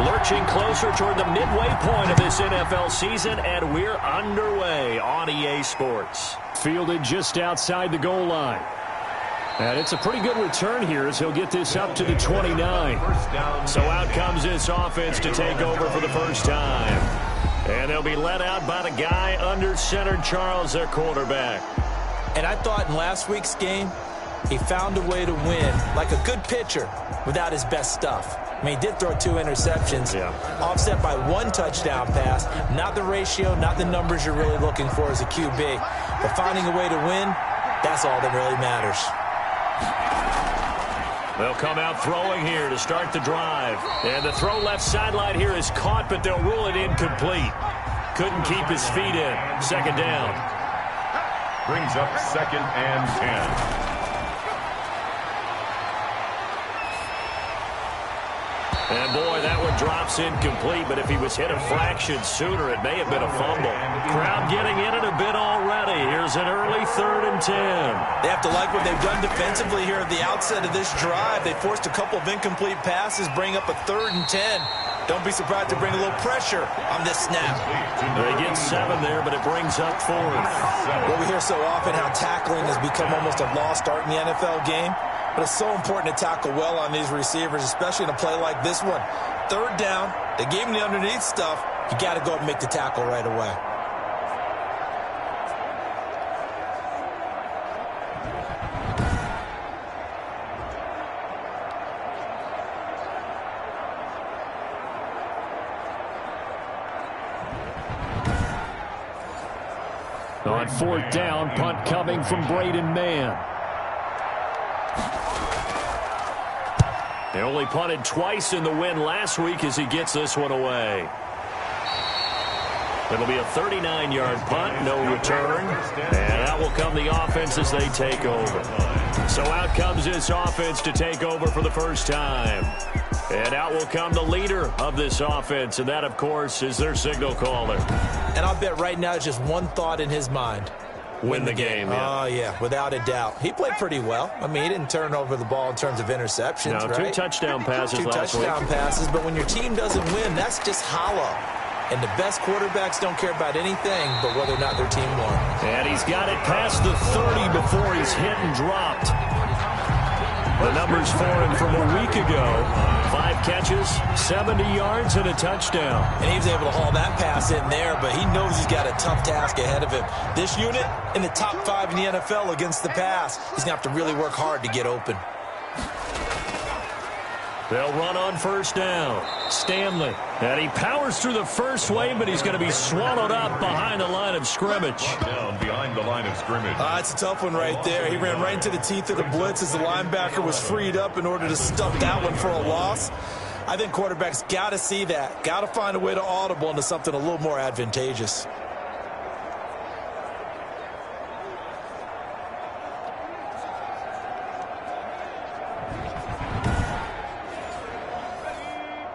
Lurching closer toward the midway point of this NFL season, and we're underway on EA Sports. Fielded just outside the goal line. And it's a pretty good return here as he'll get this up to the 29. So out comes this offense to take over for the first time. And they'll be led out by the guy under center, Charles, their quarterback. And I thought in last week's game, he found a way to win like a good pitcher without his best stuff. I mean, he did throw 2 interceptions, offset by 1 touchdown pass. Not the ratio, not the numbers you're really looking for as a QB. But finding a way to win, that's all that really matters. They'll come out throwing here to start the drive. And the throw left sideline here is caught, but they'll rule it incomplete. Couldn't keep his feet in. Second down. Brings up 2nd and 10. And, boy, that one drops incomplete, but if he was hit a fraction sooner, it may have been a fumble. Crowd getting in it a bit already. Here's an early 3rd and 10. They have to like what they've done defensively here at the outset of this drive. They forced a couple of incomplete passes, bring up a 3rd and 10. Don't be surprised to bring a little pressure on this snap. They get 7 there, but it brings up 4th. Well, we hear so often how tackling has become almost a lost art in the NFL game. But it's so important to tackle well on these receivers, especially in a play like this one. 3rd down, they gave him the underneath stuff. You got to go and make the tackle right away. On 4th down, punt coming from Braden Mann. They only punted twice in the win last week as he gets this one away. It'll be a 39-yard punt, no return. And out will come the offense as they take over. So out comes this offense to take over for the first time. And out will come the leader of this offense, and that, of course, is their signal caller. And I'll bet right now just one thought in his mind. Win the game, yeah. Oh, yeah, without a doubt. He played pretty well. I mean, he didn't turn over the ball in terms of interceptions, no, right? 2 touchdown passes last week. 2 touchdown passes, but when your team doesn't win, that's just hollow. And the best quarterbacks don't care about anything but whether or not their team won. And he's got it past the 30 before he's hit and dropped. The numbers for him from a week ago. 5 catches, 70 yards, and a touchdown. And he was able to haul that pass in there, but he knows he's got a tough task ahead of him. This unit in the top 5 in the NFL against the pass. He's going to have to really work hard to get open. They'll run on 1st down. Stanley. And he powers through the first wave, but he's going to be swallowed up behind the line of scrimmage. Down behind the line of scrimmage. It's a tough one right there. He ran right into the teeth of the blitz as the linebacker was freed up in order to stuff that one for a loss. I think quarterbacks got to see that. Got to find a way to audible into something a little more advantageous.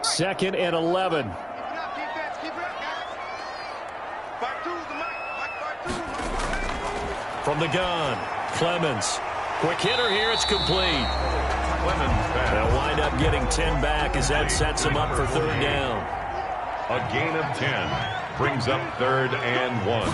Second and 11. From the gun, Clemens. Quick hitter here, it's complete. They'll wind up getting 10 back as that sets them up for 3rd down. A gain of 10 brings up 3rd and 1.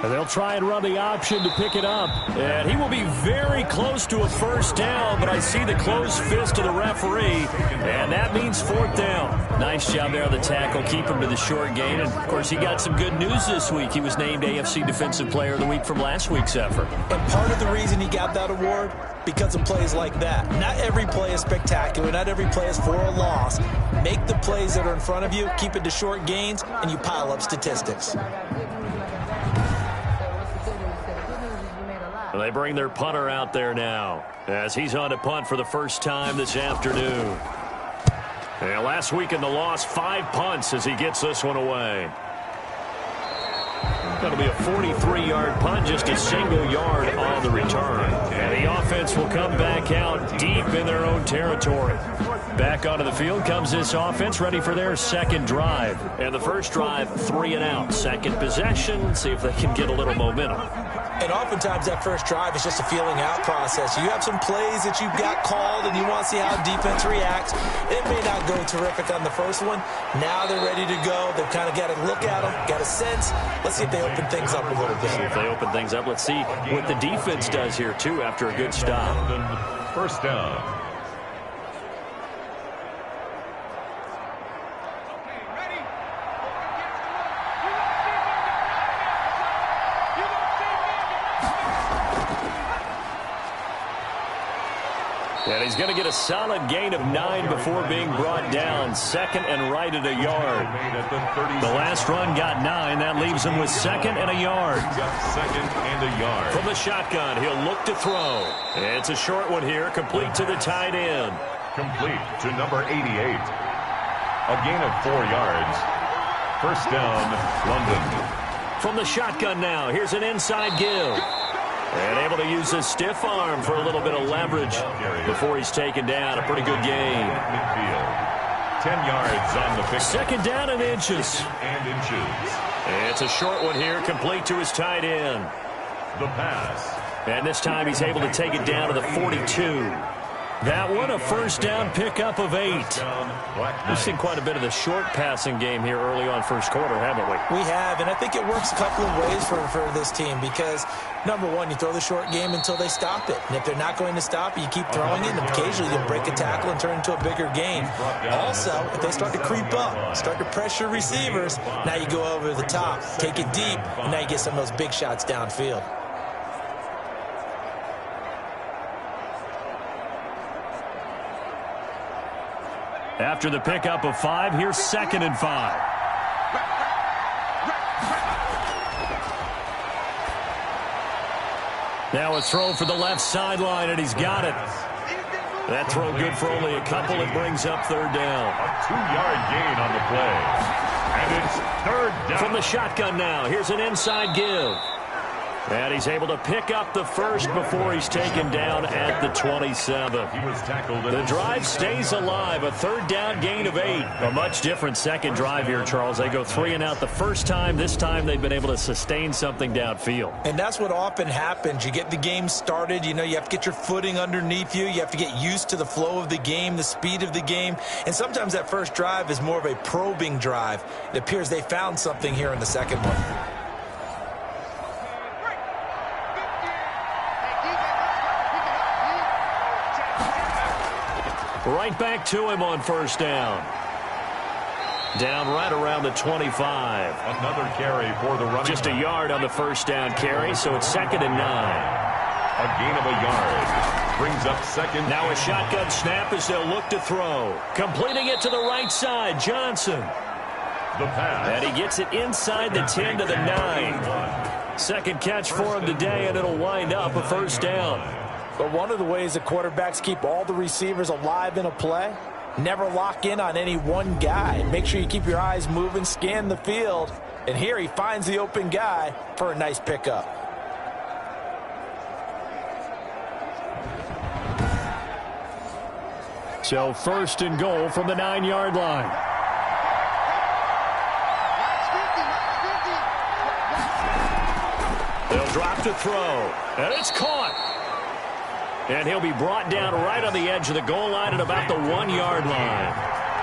And they'll try and run the option to pick it up. And he will be very close to a 1st down, but I see the closed fist of the referee, and that means 4th down. Nice job there on the tackle, keep him to the short gain. And, of course, he got some good news this week. He was named AFC Defensive Player of the Week from last week's effort. And part of the reason he got that award, because of plays like that. Not every play is spectacular. Not every play is for a loss. Make the plays that are in front of you, keep it to short gains, and you pile up statistics. They bring their punter out there now as he's on to punt for the first time this afternoon. And last week in the loss, 5 punts as he gets this one away. That'll be a 43-yard punt, just a single yard on the return. And the offense will come back out deep in their own territory. Back onto the field comes this offense, ready for their second drive. And the first drive, 3 and out. Second possession, see if they can get a little momentum. And oftentimes that first drive is just a feeling out process. You have some plays that you've got called and you want to see how defense reacts. It may not go terrific on the first one. Now they're ready to go. They've kind of got to look at them, got a sense. Let's see if they open things up a little bit. See if they open things up. Let's see what the defense does here, too, after a good stop. First down. And he's going to get a solid gain of 9 before being brought down. Second and right at a yard. The last run got 9. That leaves him with second and a yard. Second and a yard. From the shotgun, he'll look to throw. It's a short one here, complete to the tight end. Complete to number 88. A gain of 4 yards. First down, London. From the shotgun now, here's an inside give. And able to use his stiff arm for a little bit of leverage before he's taken down. A pretty good gain. Midfield. 10 yards on the pick. Second down and inches. And inches. It's a short one here, complete to his tight end. The pass. And this time he's able to take it down to the 42. That one, a first down pickup of 8. We've seen quite a bit of the short passing game here early on first quarter, haven't we? We have, and I think it works a couple of ways for this team because, number one, you throw the short game until they stop it. And if they're not going to stop it, you keep throwing it, and occasionally you'll break a tackle and turn into a bigger gain. Also, if they start to creep up, start to pressure receivers, now you go over the top, take it deep, and now you get some of those big shots downfield. After the pickup of 5, here's second and 5. Now a throw for the left sideline, and he's got it. That throw good for only a couple. It brings up third down. A 2-yard gain on the play. And it's third down. From the shotgun now, here's an inside give. And he's able to pick up the first before he's taken down at the 27. He was tackled. The drive stays alive. A third down gain of 8. A much different second drive here, Charles. They go 3 and out the first time. This time they've been able to sustain something downfield. And that's what often happens. You get the game started. You know, you have to get your footing underneath you. You have to get used to the flow of the game, the speed of the game. And sometimes that first drive is more of a probing drive. It appears they found something here in the second one. Right back to him on first down. Down right around the 25. Another carry for the running. Just a yard on the first down carry, so it's second and 9. A gain of a yard. Brings up second. Now a shotgun snap as they'll look to throw. Completing it to the right side, Johnson. The pass. And he gets it inside the 10 to the 9. Second catch for him today, and it'll wind up a first down. But one of the ways that quarterbacks keep all the receivers alive in a play, never lock in on any one guy. Make sure you keep your eyes moving, scan the field. And here he finds the open guy for a nice pickup. So first and goal from the 9-yard line. They'll drop to throw, and it's caught. And he'll be brought down right on the edge of the goal line at about the 1-yard line.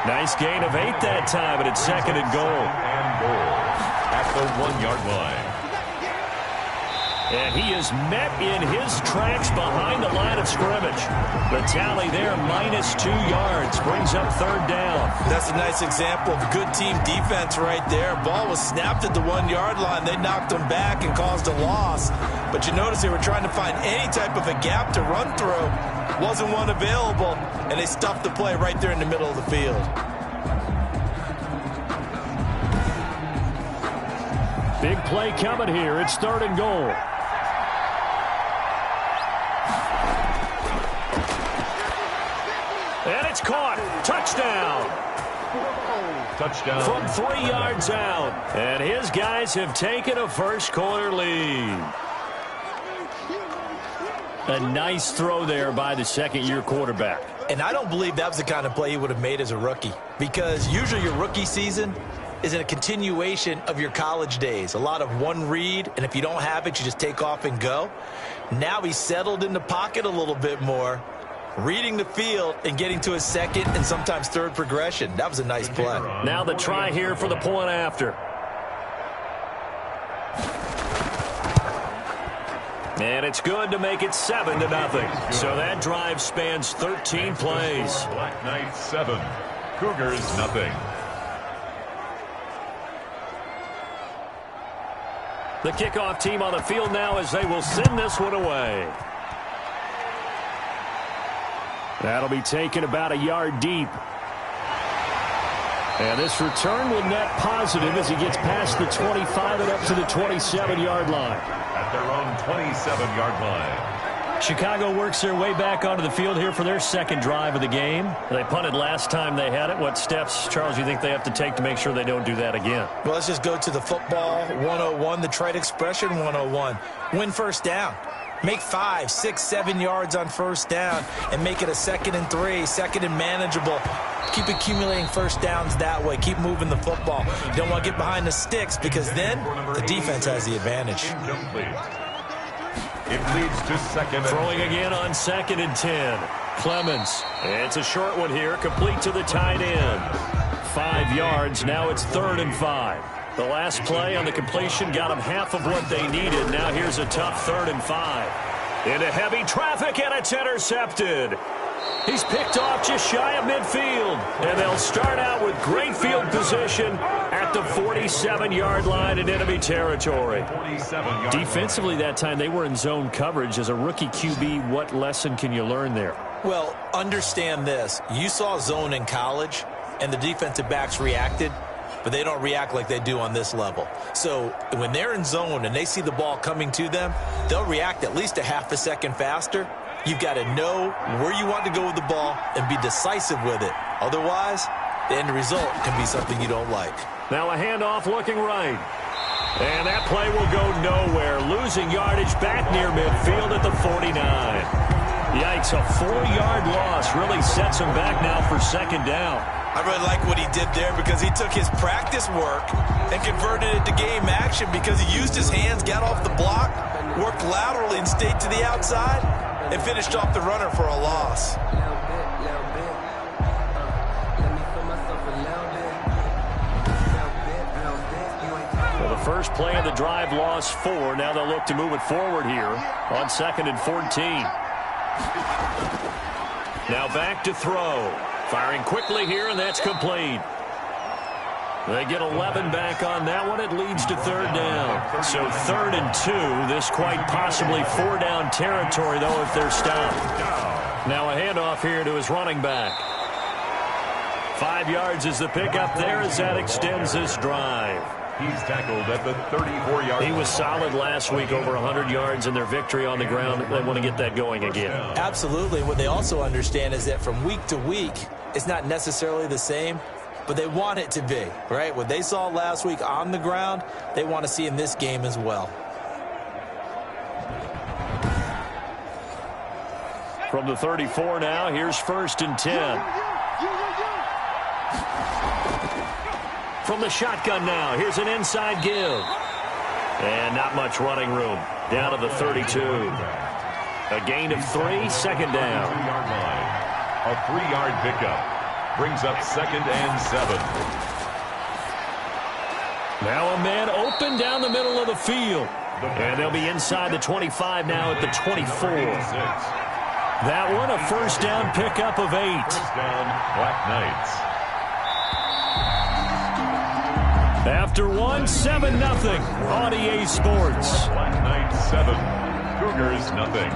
Nice gain of 8 that time, and it's second and goal. And goal at the 1-yard line. And he is met in his tracks behind the line of scrimmage. The tally there, -2 yards, brings up third down. That's a nice example of good team defense right there. Ball was snapped at the 1-yard line. They knocked him back and caused a loss. But you notice they were trying to find any type of a gap to run through. Wasn't one available, and they stuffed the play right there in the middle of the field. Big play coming here. It's third and goal. And it's caught. Touchdown. Touchdown. From 3 yards out. And his guys have taken a first quarter lead. A nice throw there by the second-year quarterback. And I don't believe that was the kind of play he would have made as a rookie, because usually your rookie season is in a continuation of your college days. A lot of one read, and if you don't have it, you just take off and go. Now he's settled in the pocket a little bit more, reading the field and getting to his second and sometimes third progression. That was a nice play. Now the try here for the point after. And it's good to make it 7-0. So that drive spans 13 plays. Black Knights 7, Cougars nothing. The kickoff team on the field now as they will send this one away. That'll be taken about a yard deep. And this return will net positive as he gets past the 25 and up to the 27-yard line. At their own 27-yard line. Chicago works their way back onto the field here for their second drive of the game. They punted last time they had it. What steps, Charles, you think they have to take to make sure they don't do that again? Well, let's just go to the football 101, the trade expression 101. Win first down. Make 5, 6, 7 yards on first down and make it a 2nd and 3, 2nd and manageable. Keep accumulating first downs that way. Keep moving the football. You don't want to get behind the sticks because then the defense has the advantage. It leads to 2nd. Throwing again on 2nd and 10. Clemens. It's a short one here, complete to the tight end. 5 yards, now it's 3rd and 5. The last play on the completion got them half of what they needed. Now here's a tough 3rd and 5. Into heavy traffic, and it's intercepted. He's picked off just shy of midfield. And they'll start out with great field position at the 47-yard line in enemy territory. Defensively that time, they were in zone coverage. As a rookie QB, what lesson can you learn there? Well, understand this. You saw zone in college, and the defensive backs reacted, but they don't react like they do on this level. So when they're in zone and they see the ball coming to them, they'll react at least a half a second faster. You've got to know where you want to go with the ball and be decisive with it. Otherwise, the end result can be something you don't like. Now a handoff looking right. And that play will go nowhere. Losing yardage back near midfield at the 49. Yikes, a 4-yard loss really sets him back now for 2nd down. I really like what he did there because he took his practice work and converted it to game action because he used his hands, got off the block, worked laterally and stayed to the outside, and finished off the runner for a loss. Well, the first play of the drive lost 4. Now they'll look to move it forward here on 2nd and 14. Now back to throw. Firing quickly here, and that's complete. They get 11 back on that one. It leads to 3rd down. So 3rd and 2. This quite possibly 4-down territory, though, if they're stopped. Now a handoff here to his running back. 5 yards is the pickup there as that extends this drive. He's tackled at the 34-yard line. He was solid last week, over 100 yards in their victory on the ground. They want to get that going again. Absolutely. What they also understand is that from week to week, it's not necessarily the same, but they want it to be, right? What they saw last week on the ground, they want to see in this game as well. From the 34 now, here's 1st and 10. From the shotgun now, here's an inside give. And not much running room. Down to the 32. A gain of 3, 2nd down. A 3-yard pickup brings up 2nd and 7. Now a man open down the middle of the field. And they'll be inside the 25 now at the 24. That one a 1st down pickup of 8. 1st down, Black Knights. After 7-0 on EA Sports. Black Knights 7, Cougars nothing.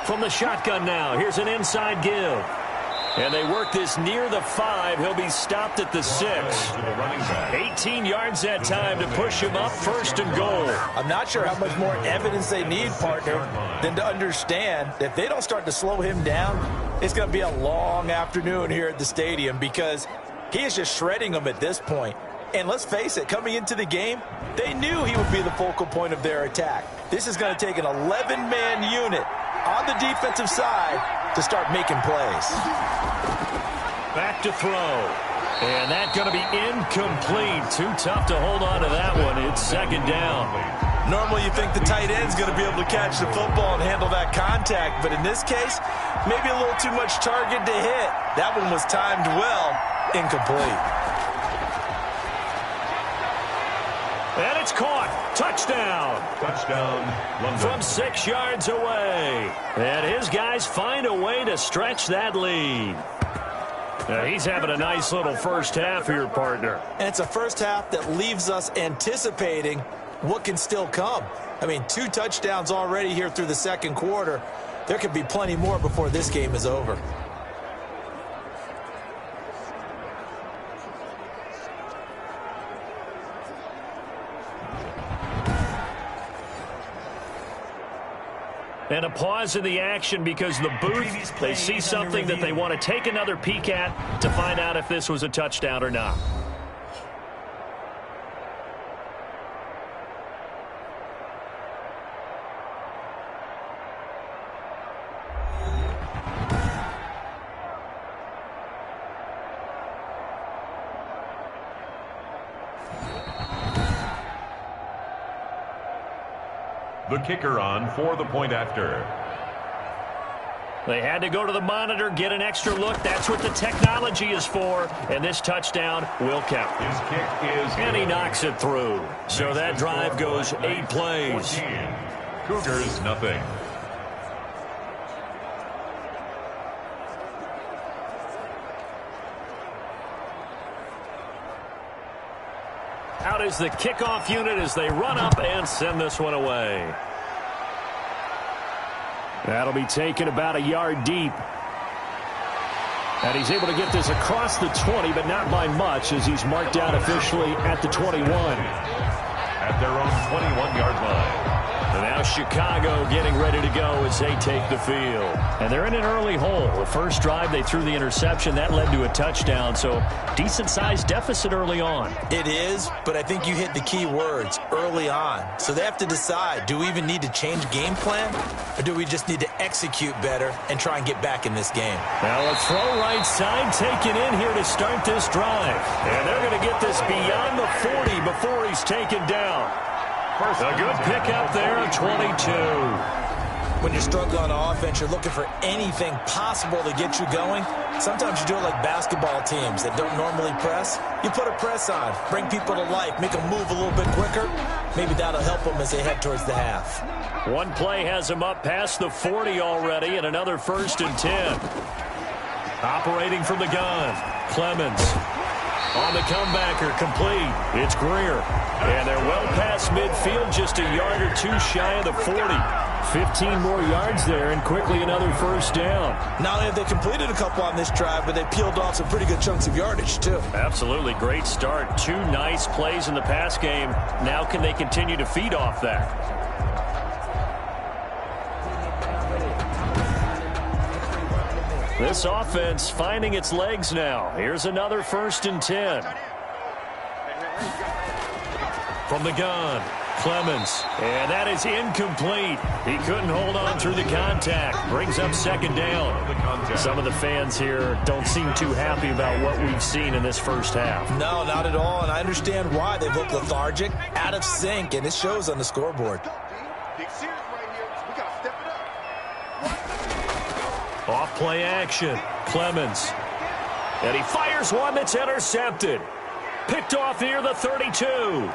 From the shotgun now, here's an inside give. And they work this near the 5. He'll be stopped at the 6. 18 yards that time to push him up 1st and goal. I'm not sure how much more evidence they need, partner, than to understand that if they don't start to slow him down, It's going to be a long afternoon here at the stadium because he is just shredding them at this point. And let's face it, coming into the game, they knew he would be the focal point of their attack. This is going to take an 11-man unit on the defensive side to start making plays. Back to throw. And that's going to be incomplete. Too tough to hold on to that one. It's second down. Normally you think the tight end's going to be able to catch the football and handle that contact, but in this case, maybe a little too much target to hit. That one was timed well, incomplete. And it's caught. Touchdown. Touchdown, London. From 6 yards away. And his guys find a way to stretch that lead. Now he's having a nice little first half here, partner. And it's a first half that leaves us anticipating what can still come. I mean, 2 touchdowns already here through the second quarter. There could be plenty more before this game is over. And a pause in the action because the booth, they see something that they want to take another peek at to find out if this was a touchdown or not. The kicker on for the point after. They had to go to the monitor, get an extra look. That's what the technology is for. And this touchdown will count. His kick is and he knocks it through. So that drive goes 8 plays. 14. Cougars, nothing. Out is the kickoff unit as they run up and send this one away. That'll be taken about a yard deep. And he's able to get this across the 20, but not by much as he's marked down officially at the 21. At their own 21-yard line. And now Chicago getting ready to go as they take the field. And they're in an early hole. The first drive, they threw the interception. That led to a touchdown, so decent-sized deficit early on. It is, but I think you hit the key words, early on. So they have to decide, do we even need to change game plan, or do we just need to execute better and try and get back in this game? Now a throw right side taken in here to start this drive. And they're going to get this beyond the 40 before he's taken down. A good pickup there at 22. When you're struggling on offense, you're looking for anything possible to get you going. Sometimes you do it like basketball teams that don't normally press. You put a press on, bring people to life, make them move a little bit quicker. Maybe that'll help them as they head towards the half. One play has them up past the 40 already, and another 1st and 10. Operating from the gun, Clemens. On the comebacker, complete. It's Greer. And they're well past midfield, just a yard or 2 shy of the 40. 15 more yards there, and quickly another 1st down. Not only have they completed a couple on this drive, but they peeled off some pretty good chunks of yardage, too. Absolutely. Great start. 2 nice plays in the pass game. Now can they continue to feed off that? This offense finding its legs now. Here's another 1st and 10. From the gun, Clemens. And that is incomplete. He couldn't hold on through the contact. Brings up 2nd down. Some of the fans here don't seem too happy about what we've seen in this first half. No, not at all. And I understand why. They've looked lethargic, out of sync, and it shows on the scoreboard. Off play action, Clemens. And he fires one that's intercepted. Picked off near the 32.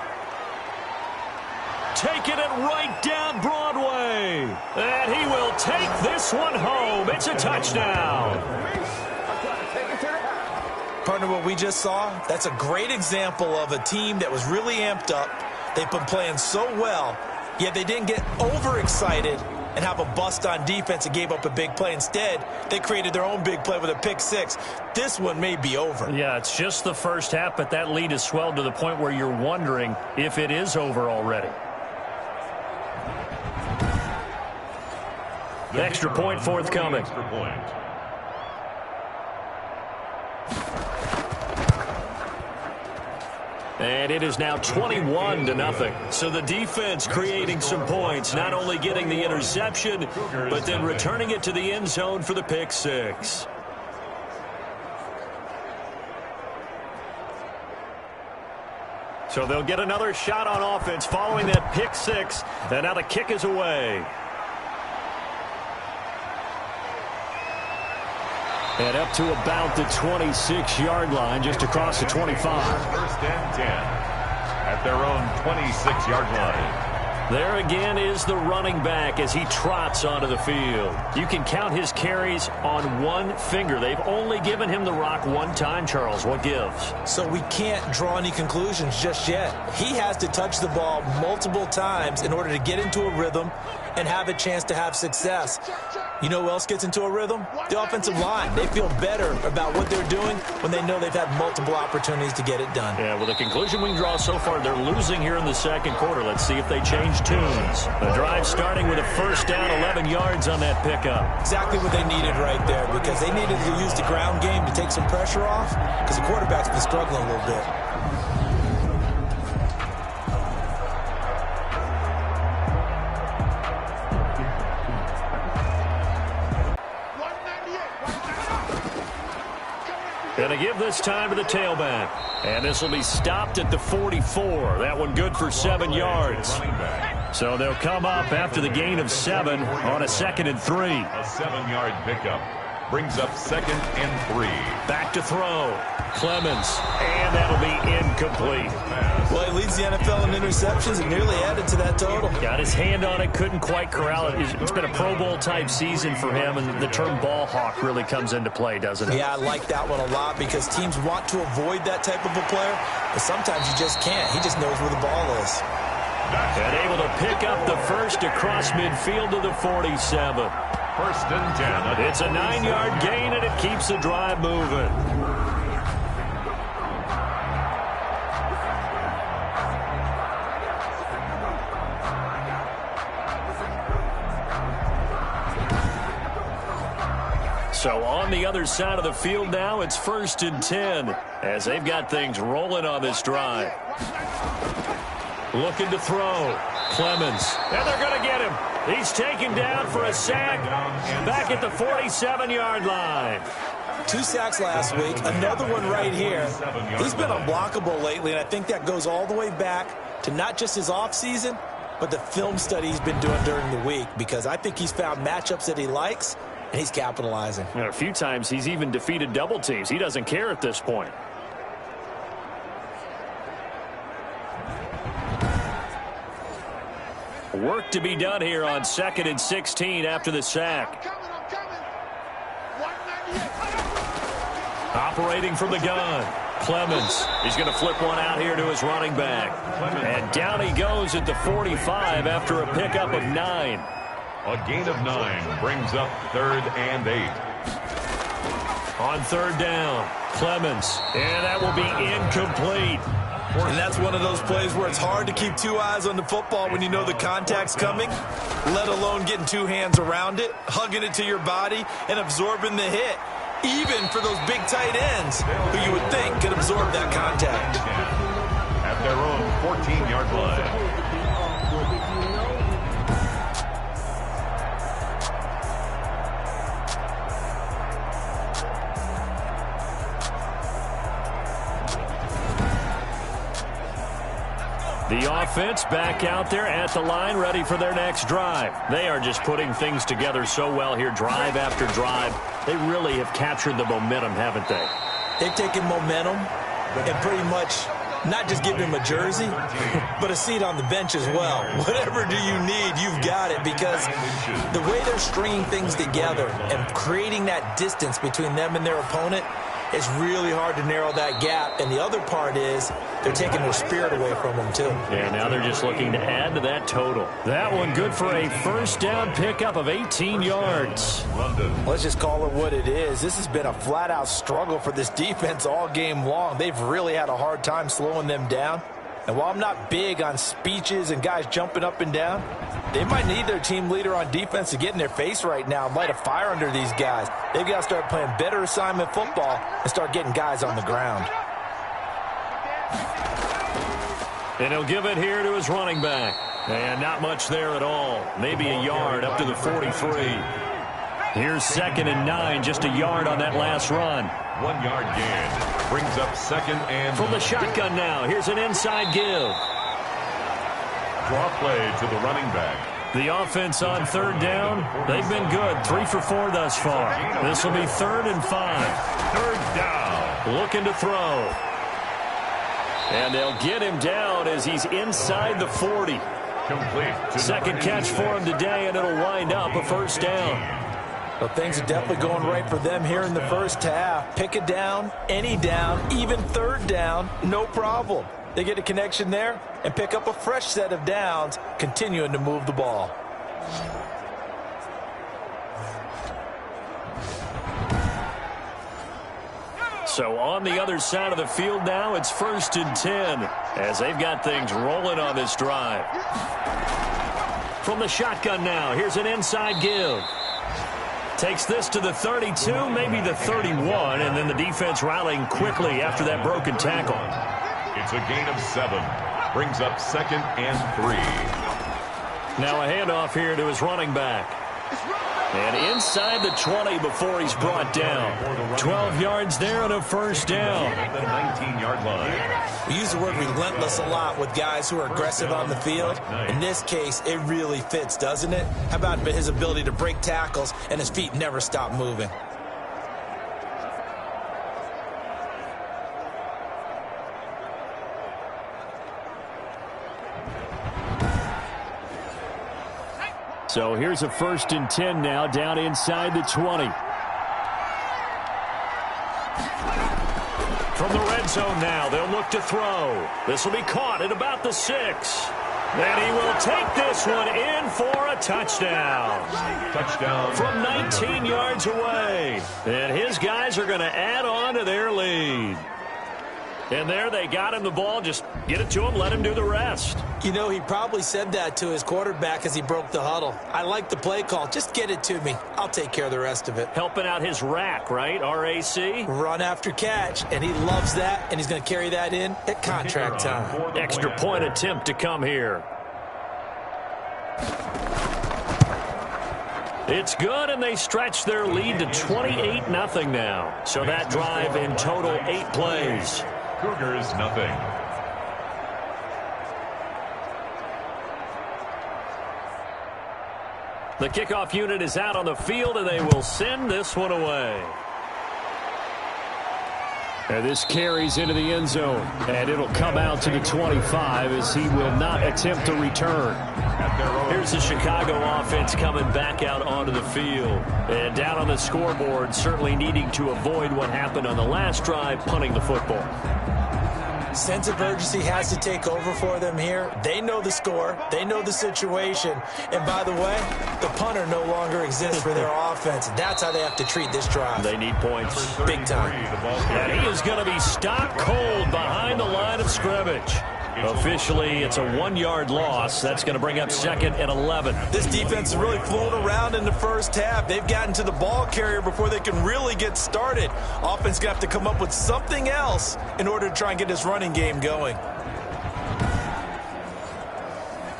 Taking it right down Broadway. And he will take this one home. It's a touchdown. Partner, what we just saw, that's a great example of a team that was really amped up. They've been playing so well, yet they didn't get overexcited and have a bust on defense and gave up a big play. Instead, they created their own big play with a pick 6. This one may be over. Yeah, it's just the first half, but that lead has swelled to the point where you're wondering if it is over already. Extra point forthcoming. And it is now 21-0. So the defense creating some points, not only getting the interception, but then returning it to the end zone for the pick six. So they'll get another shot on offense following that pick six. And now the kick is away. And up to about the 26-yard line, just across the 25. First and 10 at their own 26-yard line. There again is the running back as he trots onto the field. You can count his carries on one finger. They've only given him the rock one time, Charles. What gives? So we can't draw any conclusions just yet. He has to touch the ball multiple times in order to get into a rhythm and have a chance to have success. You know who else gets into a rhythm? The offensive line. They feel better about what they're doing when they know they've had multiple opportunities to get it done. Yeah, well, the conclusion we can draw so far, they're losing here in the second quarter. Let's see if they change tunes. The drive starting with a first down, 11 yards on that pickup. Exactly what they needed right there, because they needed to use the ground game to take some pressure off, because the quarterback's been struggling a little bit. Going to give this time to the tailback. And this will be stopped at the 44. That one good for 7 yards. So they'll come up after the gain of 7 on a 2nd and 3. A 7-yard pickup brings up 2nd and 3. Back to throw. Clemens. And that'll be incomplete. Well, he leads the NFL in interceptions and nearly added to that total. Got his hand on it, couldn't quite corral it. It's been a Pro Bowl-type season for him, and the term ball hawk really comes into play, doesn't it? Yeah, I like that one a lot because teams want to avoid that type of a player, but sometimes you just can't. He just knows where the ball is. And able to pick up the first across midfield to the 47. First and 10. It's a 9-yard gain, and it keeps the drive moving. So on the other side of the field now, it's 1st and 10 as they've got things rolling on this drive. Looking to throw. Clemens. And they're going to get him. He's taken down for a sack back at the 47-yard line. 2 sacks last week, another one right here. He's been unblockable lately, and I think that goes all the way back to not just his offseason, but the film study he's been doing during the week, because I think he's found matchups that he likes, and he's capitalizing. A few times he's even defeated double teams. He doesn't care at this point. Work to be done here on 2nd and 16 after the sack. Operating from the gun. Clemens. He's going to flip one out here to his running back. And down he goes at the 45 after a pickup of 9. A gain of 9 brings up 3rd and 8. On 3rd down, Clemens. And that will be incomplete. And that's one of those plays where it's hard to keep 2 eyes on the football when you know the contact's coming, let alone getting 2 hands around it, hugging it to your body, and absorbing the hit, even for those big tight ends who you would think could absorb that contact. At their own 14-yard line. The offense back out there at the line, ready for their next drive. They are just putting things together so well here, drive after drive. They really have captured the momentum, haven't they? They've taken momentum and pretty much not just given him a jersey, but a seat on the bench as well. Whatever do you need, you've got it, because the way they're stringing things together and creating that distance between them and their opponent, it's really hard to narrow that gap. And the other part is they're taking their spirit away from them, too. Yeah, now they're just looking to add to that total. That one good for a first down pickup of 18 yards. Let's just call it what it is. This has been a flat-out struggle for this defense all game long. They've really had a hard time slowing them down. And while I'm not big on speeches and guys jumping up and down, they might need their team leader on defense to get in their face right now and light a fire under these guys. They've got to start playing better assignment football and start getting guys on the ground. And he'll give it here to his running back. And not much there at all. Maybe a yard up to the 43. Here's 2nd and 9, just a yard on that last run. 1 yard gain. Brings up 2nd and... From the shotgun now, here's an inside give. Draw play to the running back. The offense on 3rd down, they've been good. 3 for 4 thus far. This will be 3rd and 5. 3rd down. Looking to throw. And they'll get him down as he's inside the 40. Complete. Second catch for him today, and it'll wind up a 1st down. Well, things are definitely going right for them here in the first half. Pick a down, any down, even 3rd down, no problem. They get a connection there and pick up a fresh set of downs, continuing to move the ball. So on the other side of the field now, it's 1st and 10 as they've got things rolling on this drive. From the shotgun now, here's an inside give. Takes this to the 32, maybe the 31, and then the defense rallying quickly after that broken tackle. It's a gain of 7. Brings up 2nd and 3. Now a handoff here to his running back. And inside the 20 before he's brought down. 12 yards there and a 1st down. At the 19-yard line. We use the word relentless a lot with guys who are aggressive on the field. In this case, it really fits, doesn't it? How about his ability to break tackles and his feet never stop moving? So here's a 1st and 10 now, down inside the 20. From the red zone now, they'll look to throw. This will be caught at about the 6. And he will take this one in for a touchdown. Touchdown. From 19 yards away. And his guys are going to add on to their lead. And there they got him the ball. Just get it to him, let him do the rest. You know, he probably said that to his quarterback as he broke the huddle. I like the play call. Just get it to me. I'll take care of the rest of it. Helping out his rack, right? R-A-C? Run after catch. And he loves that, and he's going to carry that in at contract time. Extra point attempt to come here. It's good, and they stretch their lead to 28-0 now. So that drive in total 8 plays. Cougars, nothing. The kickoff unit is out on the field, and they will send this one away. And this carries into the end zone, and it'll come out to the 25 as he will not attempt to return. Here's the Chicago offense coming back out onto the field. And down on the scoreboard, certainly needing to avoid what happened on the last drive, punting the football. Sense of urgency has to take over for them here. They know the score. They know the situation. And by the way, the punter no longer exists for their offense. That's how they have to treat this drive. They need points. Big time. And he is going to be stopped cold behind the line of scrimmage. Officially, it's a 1-yard loss. That's going to bring up 2nd and 11. This defense is really flown around in the first half. They've gotten to the ball carrier before they can really get started. Offense going to have to come up with something else in order to try and get this running game going.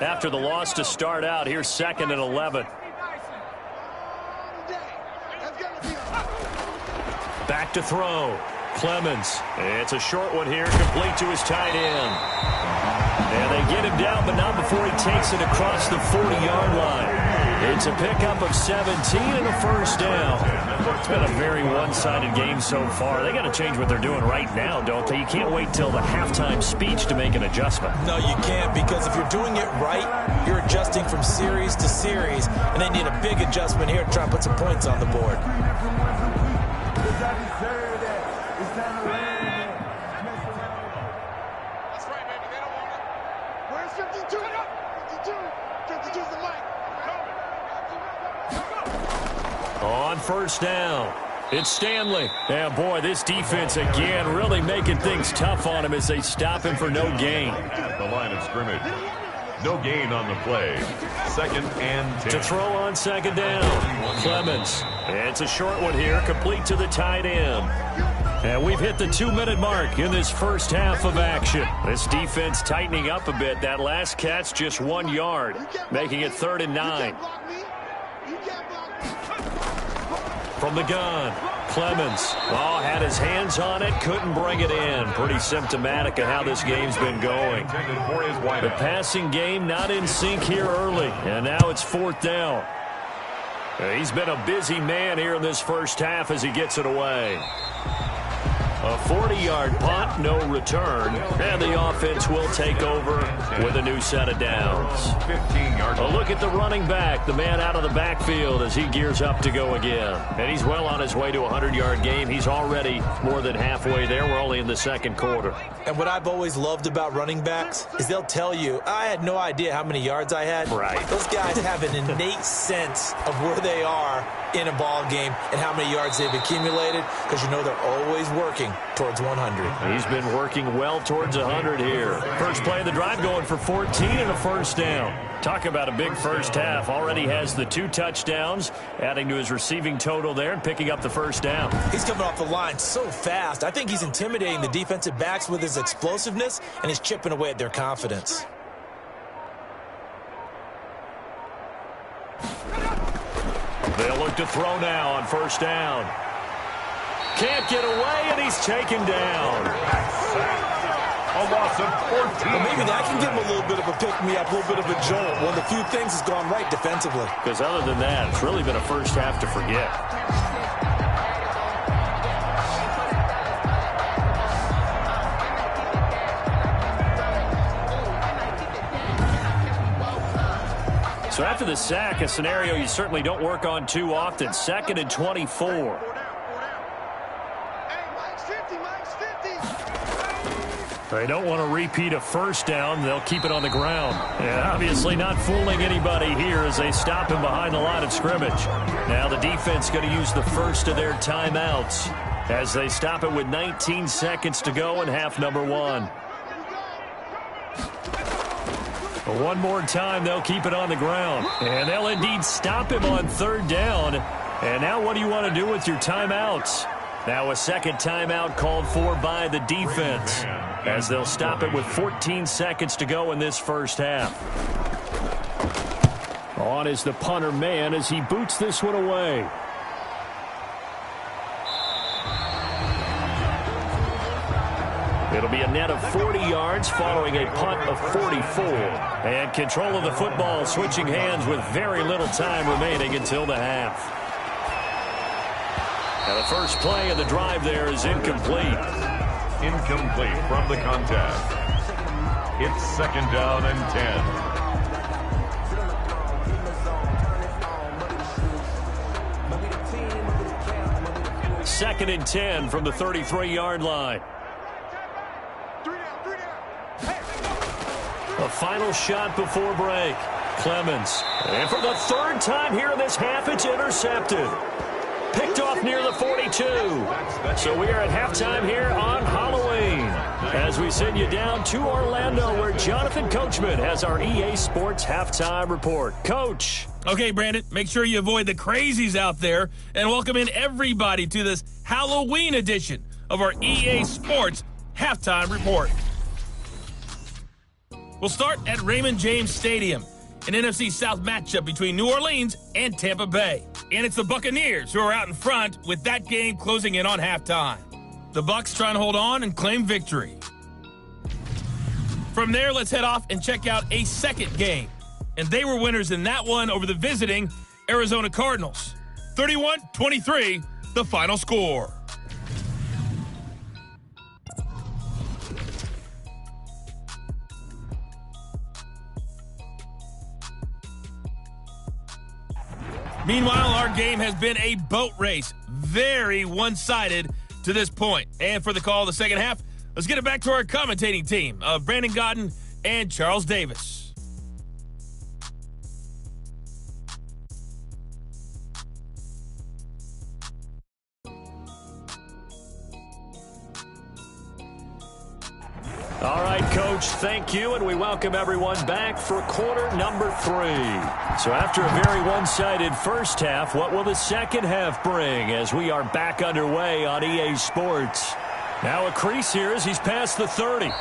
After the loss to start out, here's 2nd and 11. Back to throw. Clemens. It's a short one here, complete to his tight end. And they get him down, but not before he takes it across the 40-yard line. It's a pickup of 17 and a 1st down. It's been a very one-sided game so far. They got to change what they're doing right now, don't they? You can't wait till the halftime speech to make an adjustment. No, you can't, because if you're doing it right, you're adjusting from series to series, and they need a big adjustment here to try and put some points on the board. On 1st down, it's Stanley. Yeah, boy, this defense again really making things tough on him as they stop him for no gain. At the line of scrimmage. No gain on the play. 2nd and 10. To throw on 2nd down, Clemens. It's a short one here, complete to the tight end. And we've hit the 2-minute mark in this first half of action. This defense tightening up a bit. That last catch just 1 yard, making it 3rd and 9. From the gun, Clemens. Oh, had his hands on it, couldn't bring it in. Pretty symptomatic of how this game's been going. The passing game not in sync here early, and now it's 4th down. He's been a busy man here in this first half as he gets it away. A 40-yard punt, no return, and the offense will take over with a new set of downs. A look at the running back, the man out of the backfield as he gears up to go again. And he's well on his way to a 100-yard game. He's already more than halfway there. We're only in the 2nd quarter. And what I've always loved about running backs is they'll tell you, I had no idea how many yards I had. Right. Those guys have an innate sense of where they are in a ball game and how many yards they've accumulated, because you know they're always working towards 100. He's been working well towards 100 here. First play of the drive going for 14 and a first down. Talk about a big first half. Already has the 2 touchdowns, adding to his receiving total there and picking up the first down. He's coming off the line so fast. I think he's intimidating the defensive backs with his explosiveness, and he's chipping away at their confidence. They'll look to throw now on first down. Can't get away, and he's taken down. A loss of 14. Well, maybe that can give him a little bit of a pick-me-up, a little bit of a jolt. One of the few things has gone right defensively. Because other than that, it's really been a first half to forget. So after the sack, a scenario you certainly don't work on too often. 2nd and 24. They don't want to repeat a first down. They'll keep it on the ground. And obviously not fooling anybody here as they stop him behind the line of scrimmage. Now the defense going to use the first of their timeouts as they stop it with 19 seconds to go in half number 1. One more time, they'll keep it on the ground. And they'll indeed stop him on 3rd down. And now what do you want to do with your timeouts? Now a second timeout called for by the defense as they'll stop it with 14 seconds to go in this first half. On is the punter man as he boots this one away. It'll be a net of 40 yards following a punt of 44. And control of the football switching hands with very little time remaining until the half. Now the first play of the drive there is incomplete. Incomplete from the contact. It's 2nd down and 10. 2nd and 10 from the 33-yard line. A final shot before break. Clemens. And for the 3rd time here in this half, it's intercepted. Picked off near the 42. So we are at halftime here on Halloween as we send you down to Orlando where Jonathan Coachman has our EA Sports Halftime Report. Coach. Okay, Brandon, make sure you avoid the crazies out there and welcome in everybody to this Halloween edition of our EA Sports Halftime Report. We'll start at Raymond James Stadium, an NFC South matchup between New Orleans and Tampa Bay. And it's the Buccaneers who are out in front with that game closing in on halftime. The Bucs trying to hold on and claim victory. From there, let's head off and check out a second game. And they were winners in that one over the visiting Arizona Cardinals. 31-23, the final score. Meanwhile, our game has been a boat race. Very one-sided to this point. And for the call of the second half, let's get it back to our commentating team of Brandon Gaudin and Charles Davis. All right, Coach, thank you, and we welcome everyone back for quarter number 3. So after a very one-sided first half, what will the second half bring as we are back underway on EA Sports? Now a crease here as he's past the 30.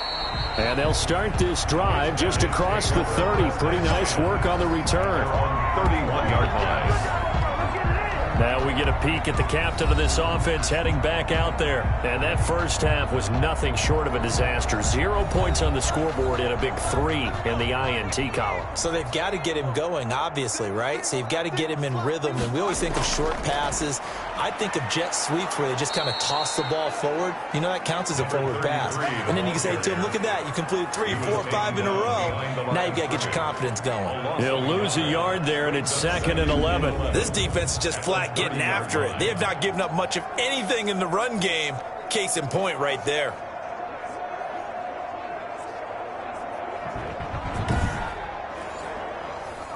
And they'll start this drive just across the 30. Pretty nice work on the return. On 31-yard line. Now we get a peek at the captain of this offense heading back out there. And that first half was nothing short of a disaster. 0 points on the scoreboard and a big 3 in the INT column. So they've got to get him going, obviously, right? So you've got to get him in rhythm. And we always think of short passes. I think of jet sweeps where they just kind of toss the ball forward. You know, that counts as a forward pass. And then you can say to him, look at that. You completed 3, 4, 5 in a row. Now you've got to get your confidence going. He'll lose a yard there, and it's 2nd and 11. This defense is just flat getting after it. They have not given up much of anything in the run game. Case in point right there.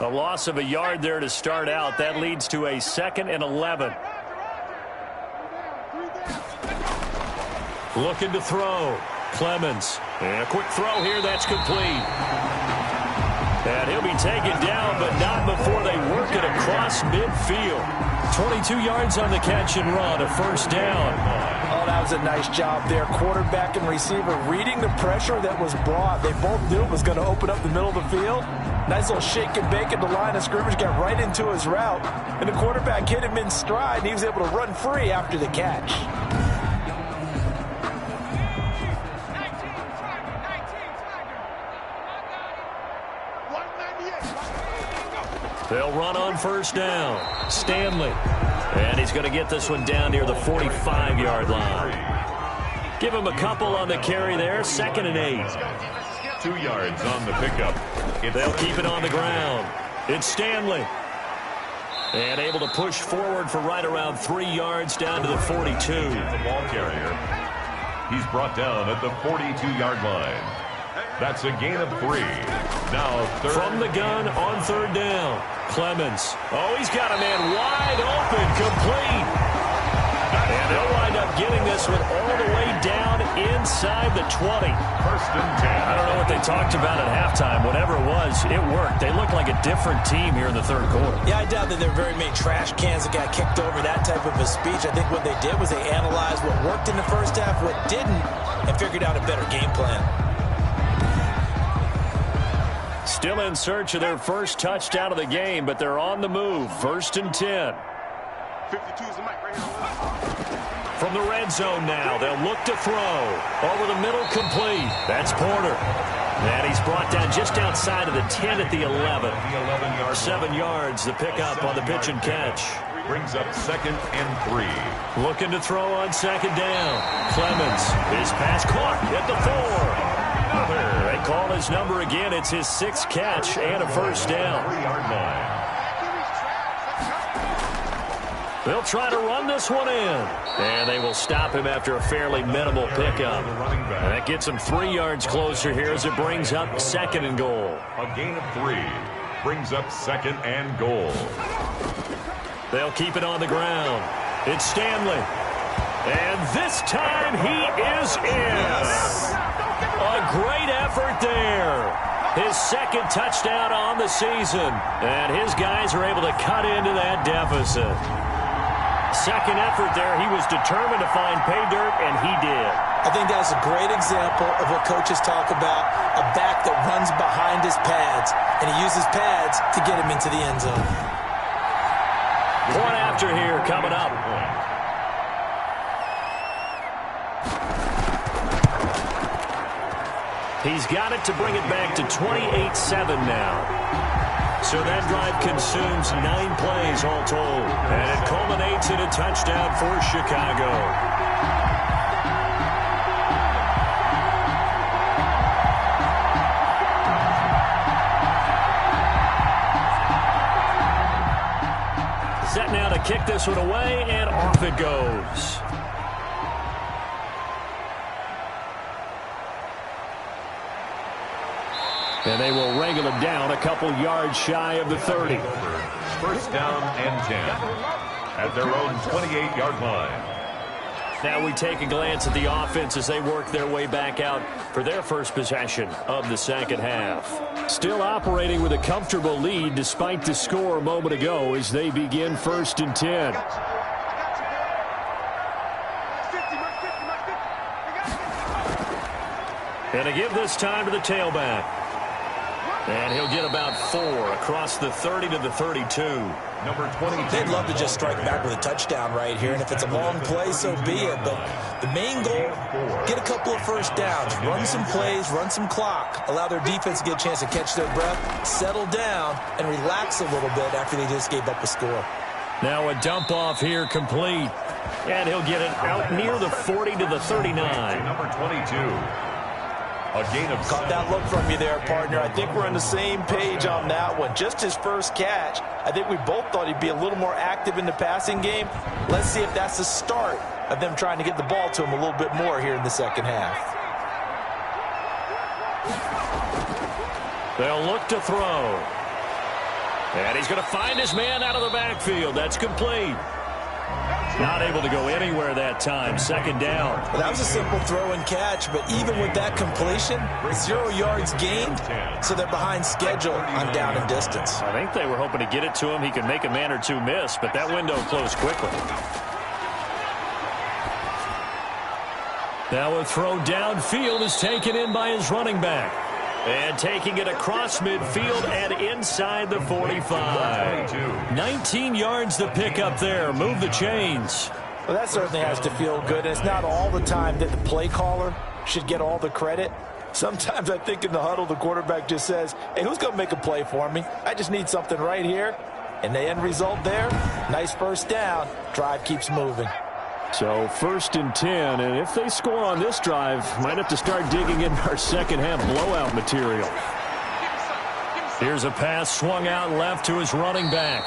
A loss of a yard there to start out. That leads to a 2nd and 11. Looking to throw. Clemens. And a quick throw here. That's complete. And he'll be taken down, but not before they work it across midfield. 22 yards on the catch and run, a first down. Oh, that was a nice job there. Quarterback and receiver reading the pressure that was brought. They both knew it was going to open up the middle of the field. Nice little shake and bake at the line of scrimmage, got right into his route. And the quarterback hit him in stride, and he was able to run free after the catch. They'll run on first down. Stanley. And he's going to get this one down near the 45-yard line. Give him a couple on the carry there. 2nd and 8. 2 yards on the pickup. They'll keep it on the ground. It's Stanley. And able to push forward for right around 3 yards down to the 42. The ball carrier. He's brought down at the 42-yard line. That's a gain of 3. Now third. From the gun on 3rd down. Clemens. Oh, he's got a man wide open, complete. And they'll wind up getting this one all the way down inside the 20. 1st and 10. I don't know what they talked about at halftime. Whatever it was, it worked. They looked like a different team here in the 3rd quarter. Yeah, I doubt that there were very many trash cans that got kicked over, that type of a speech. I think what they did was they analyzed what worked in the first half, what didn't, and figured out a better game plan. Still in search of their first touchdown of the game, but they're on the move. 1st and 10. 52 is the mic right here. From the red zone now, they'll look to throw. Over the middle, complete. That's Porter. And he's brought down just outside of the 10 at the 11. 7 yards, the pickup on the pitch and catch. Brings up 2nd and 3. Looking to throw on 2nd down. Clemens. His pass caught at the 4. They call his number again. It's his 6th catch and a first down. 3-yard line. They'll try to run this one in. And they will stop him after a fairly minimal pickup. And that gets him 3 yards closer here as it brings up 2nd and goal. A gain of 3. Brings up 2nd and goal. They'll keep it on the ground. It's Stanley. And this time he is in. A great effort there. His 2nd touchdown on the season. And his guys are able to cut into that deficit. 2nd effort there. He was determined to find pay dirt, and he did. I think that's a great example of what coaches talk about, a back that runs behind his pads, and he uses pads to get him into the end zone. Point after here coming up. He's got it to bring it back to 28-7 now. So that drive consumes 9 plays all told. And it culminates in a touchdown for Chicago. Set now to kick this one away, and off it goes. And they will wrangle him down a couple yards shy of the 30. 1st down and 10. At their own 28-yard line. Now we take a glance at the offense as they work their way back out for their first possession of the second half. Still operating with a comfortable lead despite the score a moment ago as they begin 1st and 10. And to give this time to the tailback. And he'll get about 4 across the 30 to the 32. Number 22. They'd love to just strike back with a touchdown right here, and if it's a long play, so be it. But the main goal, get a couple of first downs, run some plays, run some clock, allow their defense to get a chance to catch their breath, settle down, and relax a little bit after they just gave up a score. Now a dump off here complete. And he'll get it out near the 40 to the 39. Number 22. A gain of Caught that look from you there, partner. I think we're on the same page on that one. Just his first catch. I think we both thought he'd be a little more active in the passing game. Let's see if that's the start of them trying to get the ball to him a little bit more here in the second half. They'll look to throw. And he's going to find his man out of the backfield. That's complete. Not able to go anywhere that time. Second down. Well, that was a simple throw and catch, but even with that completion, 0 yards gained, so they're behind schedule on down and distance. I think they were hoping to get it to him. He could make a man or two miss, but that window closed quickly. Now a throw downfield is taken in by his running back. And taking it across midfield and inside the 45. 19 yards to pick up there. Move the chains. Well, that certainly has to feel good. It's not all the time that the play caller should get all the credit. Sometimes I think in the huddle, the quarterback just says, hey, who's going to make a play for me? I just need something right here. And the end result there, nice first down. Drive keeps moving. So 1st and 10, and if they score on this drive, might have to start digging in our second half blowout material. Here's a pass swung out left to his running back.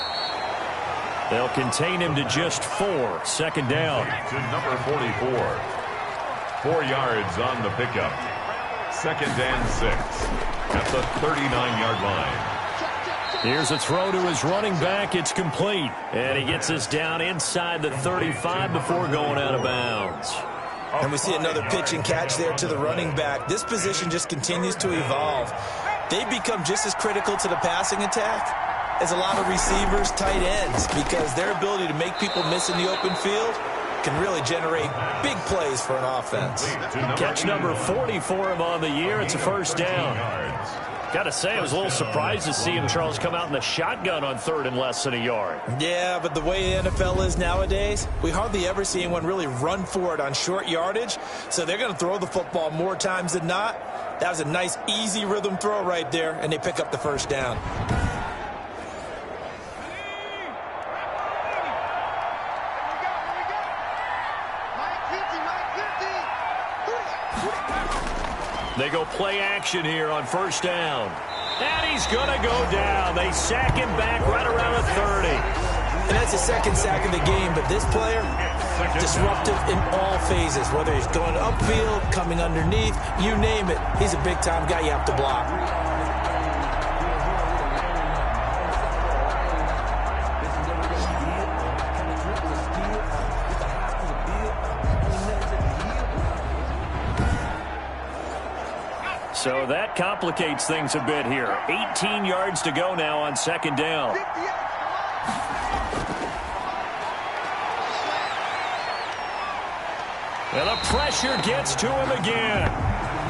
They'll contain him to just 4. Second down. To number 44. 4 yards on the pickup. 2nd and 6 at the 39-yard line. Here's a throw to his running back. It's complete. And he gets us down inside the 35 before going out of bounds. And we see another pitch and catch there to the running back. This position just continues to evolve. They become just as critical to the passing attack as a lot of receivers, tight ends, because their ability to make people miss in the open field can really generate big plays for an offense. Catch number 40 for him on the year. It's a first down. Got to say, I was a little surprised to see him, Charles, come out in the shotgun on 3rd and less than a yard. Yeah, but the way the NFL is nowadays, we hardly ever see anyone really run for it on short yardage, so they're going to throw the football more times than not. That was a nice, easy rhythm throw right there, and they pick up the first down. They go play action here on 1st down. And he's going to go down. They sack him back right around the 30. And that's the second sack of the game, but this player, disruptive in all phases, whether he's going upfield, coming underneath, you name it. He's a big-time guy you have to block. So that complicates things a bit here. 18 yards to go now on 2nd down. And the pressure gets to him again.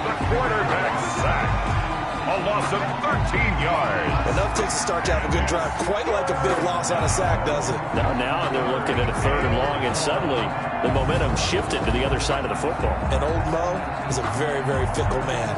The quarterback sacked. A loss of 13 yards. Enough takes to start to have a good drive. Quite like a big loss on a sack, does it? Now they're looking at a 3rd and long, and suddenly the momentum shifted to the other side of the football. And old Mo is a very, very fickle man.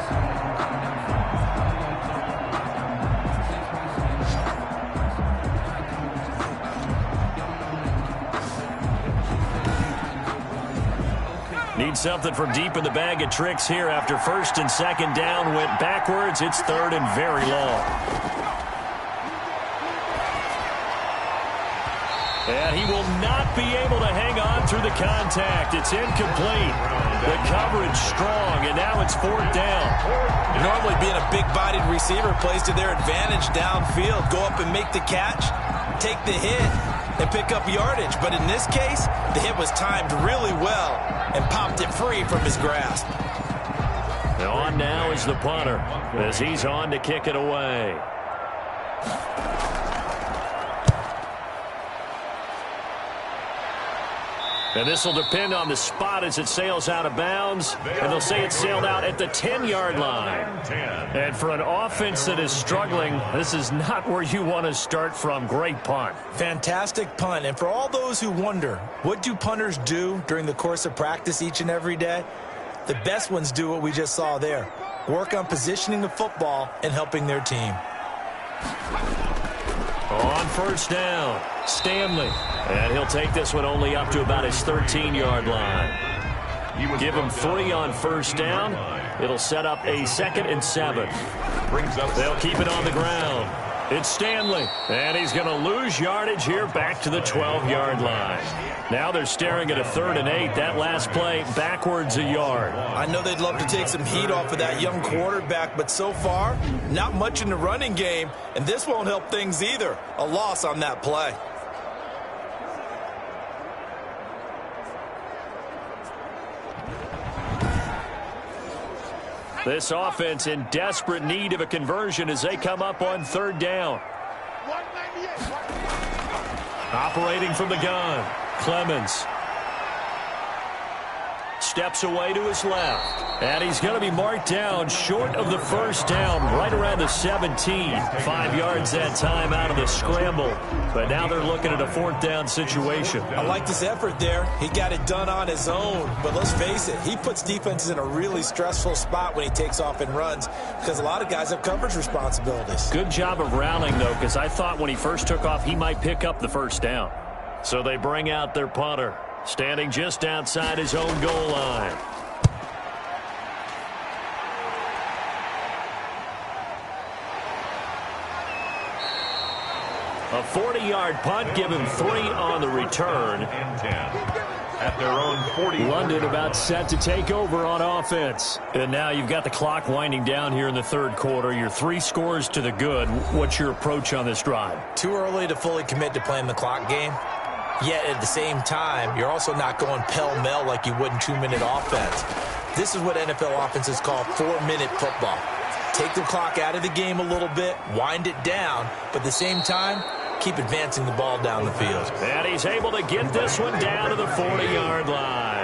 Need something from deep in the bag of tricks here after 1st and 2nd down went backwards. It's 3rd and very long. And he will not be able to hang on through the contact. It's incomplete. The coverage strong, and now it's 4th down. Normally being a big-bodied receiver plays to their advantage downfield. Go up and make the catch, take the hit, and pick up yardage. But in this case, the hit was timed really well. free from his grasp. On now is the punter as he's on to kick it away. And this will depend on the spot as it sails out of bounds. And they'll say it sailed out at the 10-yard line. And for an offense that is struggling, this is not where you want to start from. Great punt. Fantastic punt. And for all those who wonder, what do punters do during the course of practice each and every day? The best ones do what we just saw there. Work on positioning the football and helping their team. On first down, Stanley. And he'll take this one only up to about his 13-yard line. Give him 3 on first down. It'll set up a 2nd and 7. They'll keep it on the ground. It's Stanley. And he's going to lose yardage here back to the 12-yard line. Now they're staring at a 3rd and 8. That last play backwards a yard. I know they'd love to take some heat off of that young quarterback, but so far, not much in the running game, and this won't help things either. A loss on that play. This offense in desperate need of a conversion as they come up on 3rd down. Operating from the gun, Clemens. Steps away to his left. And he's going to be marked down short of the first down, right around the 17. 5 yards that time out of the scramble. But now they're looking at a 4th down situation. I like this effort there. He got it done on his own. But let's face it, he puts defenses in a really stressful spot when he takes off and runs because a lot of guys have coverage responsibilities. Good job of rallying, though, because I thought when he first took off, he might pick up the first down. So they bring out their punter, standing just outside his own goal line. A 40-yard punt, give him 3 on the return. At their own 40. London about set to take over on offense. And now you've got the clock winding down here in the 3rd quarter. You're 3 scores to the good. What's your approach on this drive? Too early to fully commit to playing the clock game. Yet at the same time, you're also not going pell-mell like you would in 2-minute offense. This is what NFL offenses call 4-minute football. Take the clock out of the game a little bit, wind it down, but at the same time, keep advancing the ball down the field. And he's able to get this one down to the 40-yard line.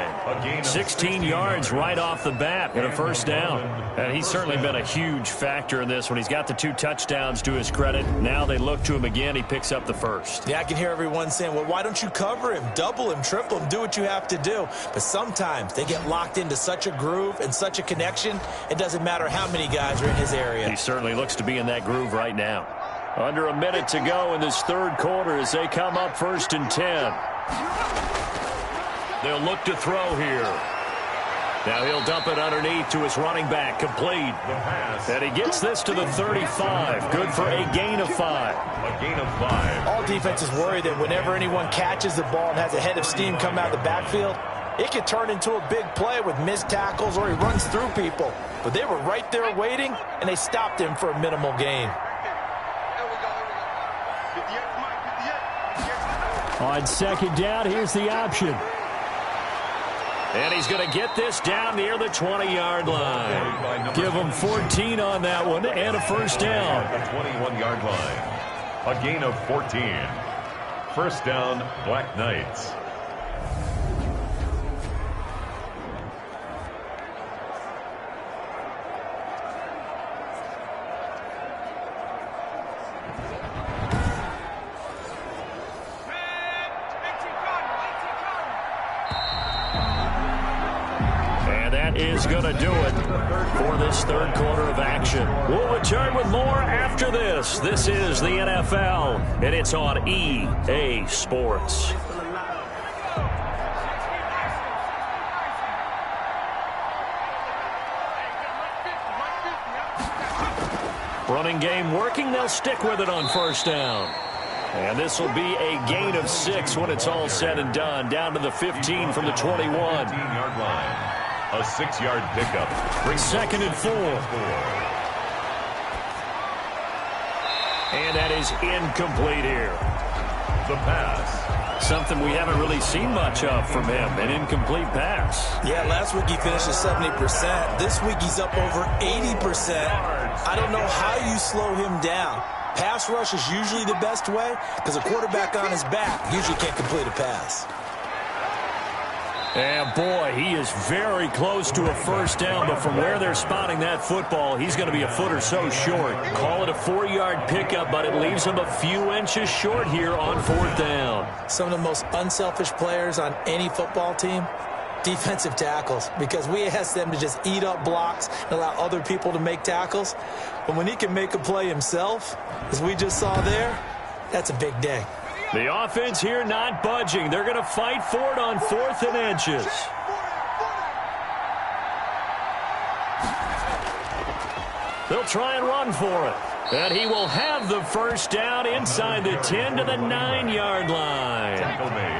16 yards right off the bat and a first down. And he's certainly been a huge factor in this one. He's got the 2 touchdowns to his credit. Now they look to him again. He picks up the first. Yeah, I can hear everyone saying, well, why don't you cover him, double him, triple him, do what you have to do. But sometimes they get locked into such a groove and such a connection, it doesn't matter how many guys are in his area. He certainly looks to be in that groove right now. Under a minute to go in this 3rd quarter as they come up 1st and 10. They'll look to throw here. Now he'll dump it underneath to his running back, complete. And he gets this to the 35. Good for a gain of 5. A gain of 5. All defenses worry that whenever anyone catches the ball and has a head of steam come out of the backfield, it could turn into a big play with missed tackles or he runs through people. But they were right there waiting, and they stopped him for a minimal gain. On 2nd down, here's the option. And he's going to get this down near the 20-yard line. Give him 14 on that one and a first down. The 21-yard line. A gain of 14. First down, Black Knights. Is going to do it for this 3rd quarter of action. We'll return with more after this. This is the NFL, and it's on EA Sports. Running game working. They'll stick with it on first down. And this will be a gain of 6 when it's all said and done. Down to the 15 from the 21. 15-yard line. A 6-yard pickup. 2nd and 4. And that is incomplete here. The pass. Something we haven't really seen much of from him, an incomplete pass. Yeah, last week he finished at 70%. This week he's up over 80%. I don't know how you slow him down. Pass rush is usually the best way because a quarterback on his back usually can't complete a pass. And boy, he is very close to a first down, but from where they're spotting that football, he's going to be a foot or so short. Call it a 4-yard pickup, but it leaves him a few inches short here on 4th down. Some of the most unselfish players on any football team, defensive tackles, because we ask them to just eat up blocks and allow other people to make tackles. But when he can make a play himself, as we just saw there, that's a big day. The offense here not budging. They're going to fight for it on 4th and inches. They'll try and run for it. And he will have the first down inside the 10 to the 9-yard line.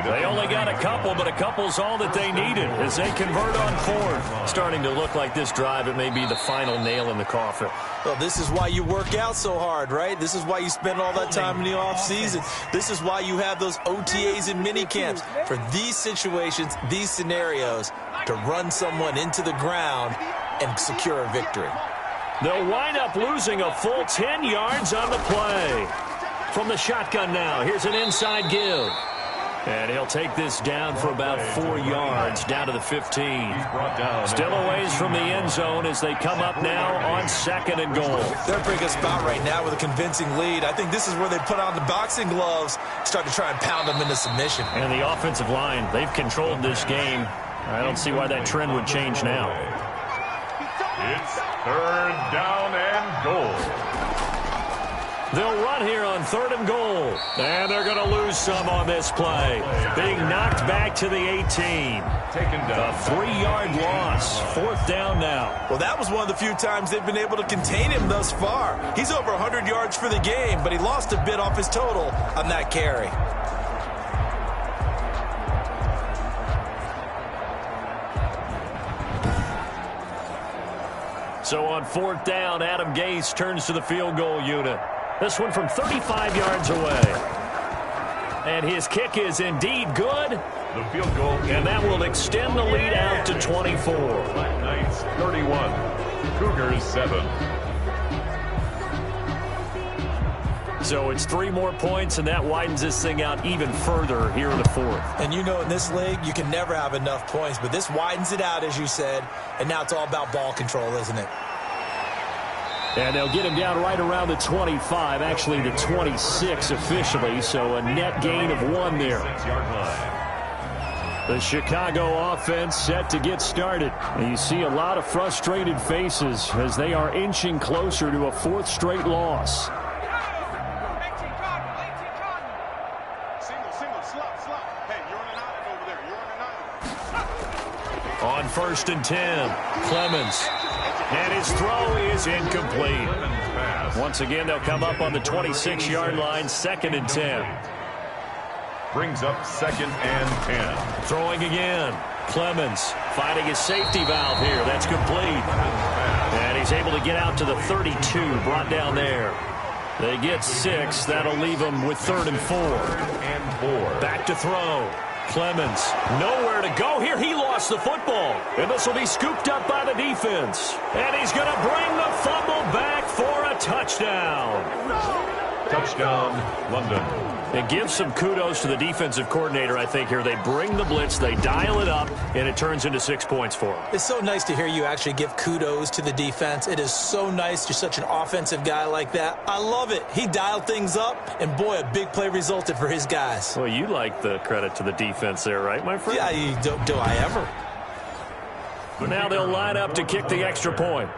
They only got a couple, but a couple's all that they needed as they convert on 4th. Starting to look like this drive, it may be the final nail in the coffin. Well, this is why you work out so hard, right? This is why you spend all that time in the offseason. This is why you have those OTAs and mini camps for these situations, these scenarios, to run someone into the ground and secure a victory. They'll wind up losing a full 10 yards on the play. From the shotgun now, here's an inside give. And he'll take this down for about 4 yards, down to the 15. Still a ways from the end zone as they come up now on 2nd and goal. They're a pretty good spot right now with a convincing lead. I think this is where they put on the boxing gloves, start to try and pound them into submission. And the offensive line, they've controlled this game. I don't see why that trend would change now. It's 3rd down and goal. They'll run here on 3rd and goal. And they're going to lose some on this play. Being knocked back to the 18. Taken down. A 3-yard loss. 4th down now. Well, that was one of the few times they've been able to contain him thus far. He's over 100 yards for the game, but he lost a bit off his total on that carry. So on 4th down, Adam Gase turns to the field goal unit. This one from 35 yards away. And his kick is indeed good. The field goal. And that will extend the lead out to 24. Black Knights 31. Cougars 7. So it's 3 more points, and that widens this thing out even further here in the 4th. And you know in this league, you can never have enough points, but this widens it out, as you said, and now it's all about ball control, isn't it? And they'll get him down right around the 25, actually the 26 officially, so a net gain of 1 there. 6-yard line. The Chicago offense set to get started. And you see a lot of frustrated faces as they are inching closer to a 4th straight loss. On 1st and 10, Clemens. And his throw is incomplete. Once again, they'll come up on the 26-yard line, 2nd and 10. Brings up 2nd and 10. Throwing again. Clemens finding his safety valve here. That's complete. And he's able to get out to the 32, brought down there. They get 6. That'll leave them with 3rd and 4. And 4. Back to throw. Clemens, nowhere to go here. He lost the football. And this will be scooped up by the defense. And he's going to bring the fumble back for a touchdown. Touchdown, London. It gives some kudos to the defensive coordinator, I think, here. They bring the blitz, they dial it up, and it turns into 6 points for them. It's so nice to hear you actually give kudos to the defense. It is so nice. You're such an offensive guy like that. I love it. He dialed things up, and boy, a big play resulted for his guys. Well, you like the credit to the defense there, right, my friend? Yeah, do I ever? But now they'll line up to kick the extra point.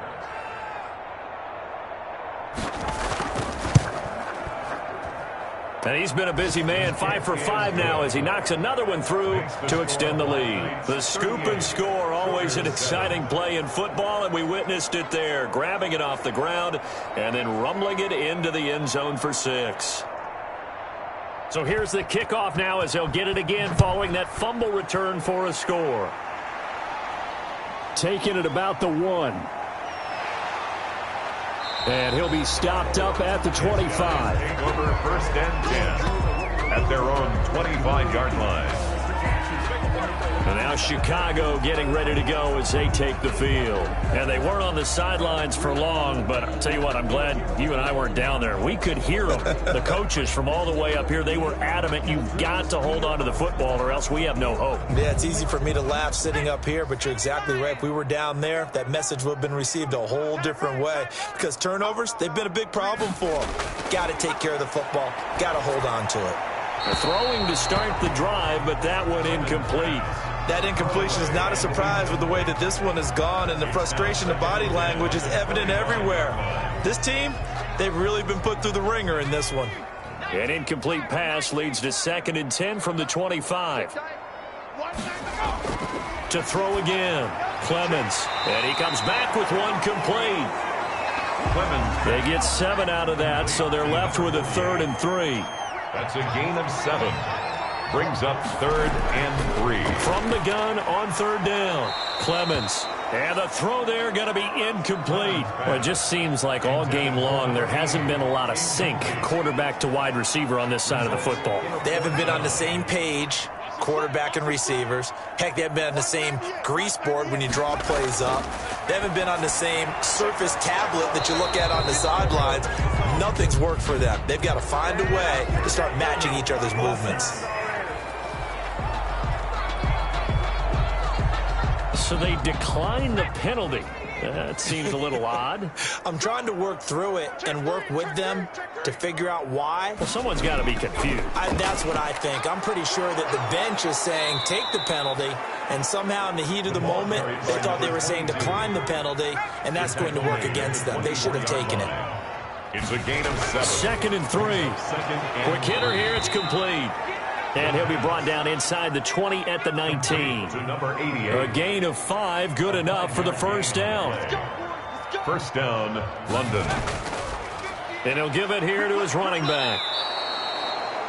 And he's been a busy man, 5 for 5 now as he knocks another one through to extend the lead. The scoop and score, always an exciting play in football, and we witnessed it there, grabbing it off the ground and then rumbling it into the end zone for 6. So here's the kickoff now as they'll get it again following that fumble return for a score. Taking it about the 1. And he'll be stopped up at the 25. Over 1st and 10. at their own 25-yard line. And now Chicago getting ready to go as they take the field. And they weren't on the sidelines for long, but I'll tell you what, I'm glad you and I weren't down there. We could hear them. The coaches from all the way up here, they were adamant, you've got to hold on to the football or else we have no hope. Yeah, it's easy for me to laugh sitting up here, but you're exactly right. If we were down there, that message would have been received a whole different way. Because turnovers, they've been a big problem for them. Got to take care of the football. Got to hold on to it. They're throwing to start the drive, but that one incomplete. That incompletion is not a surprise with the way that this one has gone, and the frustration of body language is evident everywhere. This team, they've really been put through the ringer in this one. An incomplete pass leads to 2nd and 10 from the 25. To throw again, Clemens. And he comes back with one complete. Clemens. They get 7 out of that, so they're left with a 3rd and 3. That's a gain of 7. Brings up 3rd and 3. From the gun on 3rd down, Clemens. And the throw there going to be incomplete. Well, it just seems like all game long there hasn't been a lot of sync quarterback to wide receiver on this side of the football. They haven't been on the same page, quarterback and receivers. Heck, they haven't been on the same grease board when you draw plays up. They haven't been on the same surface tablet that you look at on the sidelines. Nothing's worked for them. They've got to find a way to start matching each other's movements. So they decline the penalty. That seems a little odd. I'm trying to work through it and work with them to figure out why. Well, someone's got to be confused. That's what I think. I'm pretty sure that the bench is saying take the penalty, and somehow in the heat of the moment, they thought they were saying decline the penalty, and that's going to work against them. They should have taken it. It's a gain of 7. 2nd and 3. Quick hitter here. It's complete. And he'll be brought down inside the 20 at the 19. To number 88. A gain of 5, good enough for the first down. First down, London. And he'll give it here to his running back.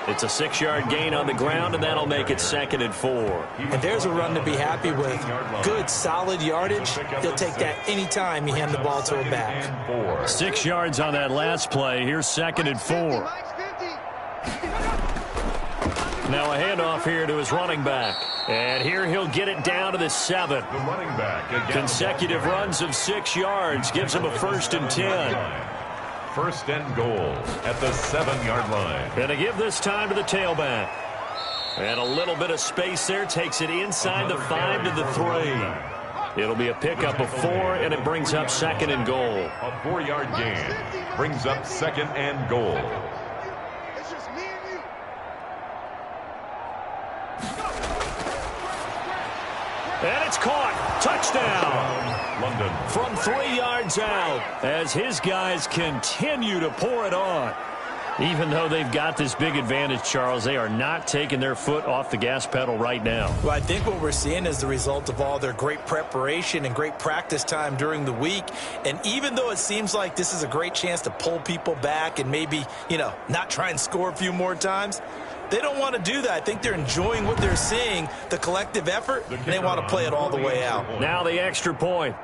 It's a 6-yard gain on the ground, and that'll make it 2nd and 4. And there's a run to be happy with. Good, solid yardage. He'll take that anytime you hand the ball to a back. 6 yards on that last play. Here's 2nd and 4. Now a handoff here to his running back. And here he'll get it down to the 7. The running back. Consecutive runs of 6 yards gives him a 1st and 10. First and goal at the 7-yard line. And to give this time to the tailback. And a little bit of space there. Takes it inside the 5 to the 3. It'll be a pickup of 4, and it brings up 2nd and goal. A 4-yard gain brings up 2nd and goal. And it's caught. Touchdown. London. From 3 yards out as his guys continue to pour it on. Even though they've got this big advantage, Charles, they are not taking their foot off the gas pedal right now. Well, I think what we're seeing is the result of all their great preparation and great practice time during the week. And even though it seems like this is a great chance to pull people back and maybe, not try and score a few more times, they don't want to do that. I think they're enjoying what they're seeing, the collective effort, and they want to play it all the way out. Now the extra point.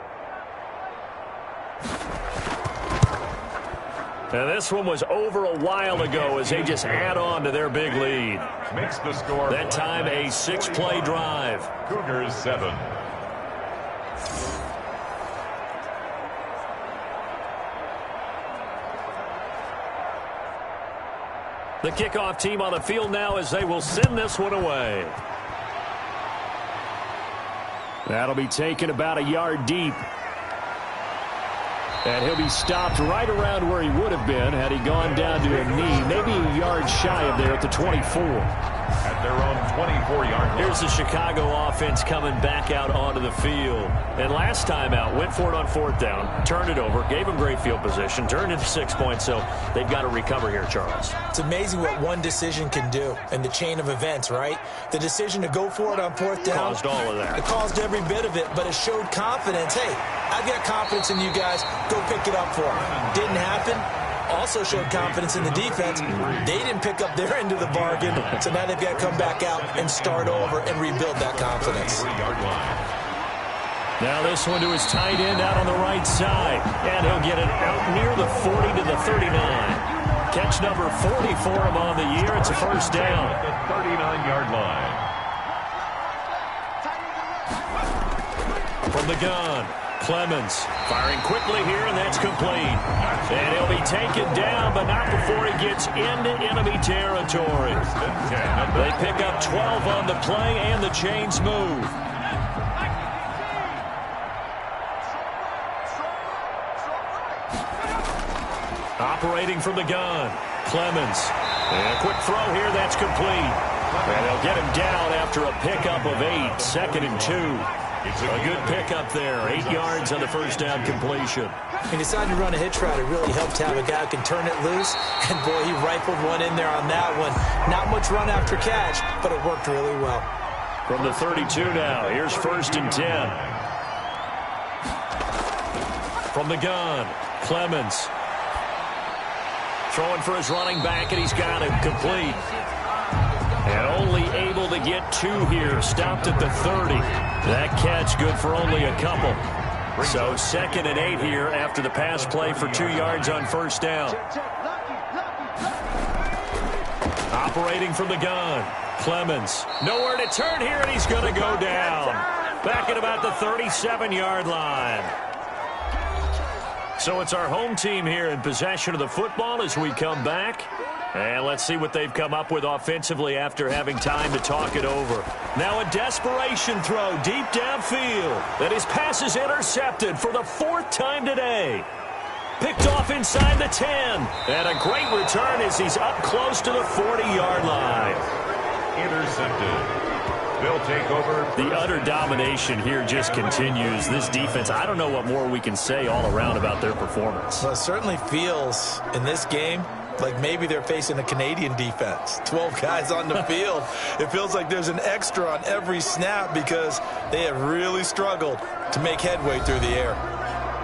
And this one was over a while ago as they just add on to their big lead. Makes the score. That time a 6-play drive. Cougars 7. The kickoff team on the field now as they will send this one away. That'll be taken about a yard deep. And he'll be stopped right around where he would have been had he gone down to a knee, maybe a yard shy of there at the 24. At their own 24-yard line. Here's the Chicago offense coming back out onto the field. And last time out, went for it on 4th down, turned it over, gave them great field position, turned into 6 points, so they've got to recover here, Charles. It's amazing what one decision can do in the chain of events, right? The decision to go for it on 4th down. Caused all of that. It caused every bit of it, but it showed confidence. Hey, I've got confidence in you guys. Go pick it up for me. Didn't happen. Also showed confidence in the defense. They didn't pick up their end of the bargain, so now they've got to come back out and start over and rebuild that confidence. Now this one to his tight end out on the right side, and he'll get it out near the 40 to the 39. Catch number 40 for him on the year. It's a first down. At the 39-yard line. From the gun, Clemens firing quickly here, and that's complete. And he'll be taken down, but not before he gets into enemy territory. They pick up 12 on the play, and the chains move. Operating from the gun, Clemens. And a quick throw here, that's complete. And they'll get him down after a pickup of 8, 2nd and 2. A good pickup there, 8 yards on the first down completion. He decided to run a hitch route. It really helped to have a guy who can turn it loose. And, boy, he rifled one in there on that one. Not much run after catch, but it worked really well. From the 32 now, here's 1st and 10. From the gun, Clemens. Throwing for his running back, and he's got him complete. And only able to get 2 here. Stopped at the 30. That catch good for only a couple. So 2nd and 8 here after the pass play for 2 yards on first down. Operating from the gun, Clemens. Nowhere to turn here, and he's going to go down. Back at about the 37-yard line. So it's our home team here in possession of the football as we come back. And let's see what they've come up with offensively after having time to talk it over. Now a desperation throw deep downfield. And his pass is intercepted for the 4th time today. Picked off inside the 10. And a great return as he's up close to the 40-yard line. Intercepted. They'll take over. The utter domination here just continues. This defense, I don't know what more we can say all around about their performance. Well, it certainly feels in this game like maybe they're facing a Canadian defense. 12 guys on the field. It feels like there's an extra on every snap because they have really struggled to make headway through the air.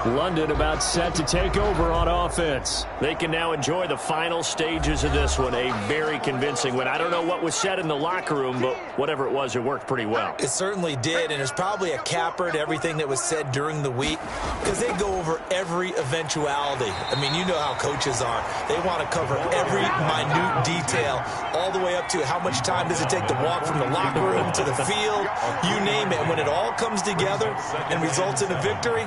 London about set to take over on offense. They can now enjoy the final stages of this one. A very convincing win. I don't know what was said in the locker room, but whatever it was, it worked pretty well. It certainly did, and it's probably a capper to everything that was said during the week because they go over every eventuality. I mean, you know how coaches are. They want to cover every minute detail all the way up to how much time does it take to walk from the locker room to the field, you name it. And when it all comes together and results in a victory,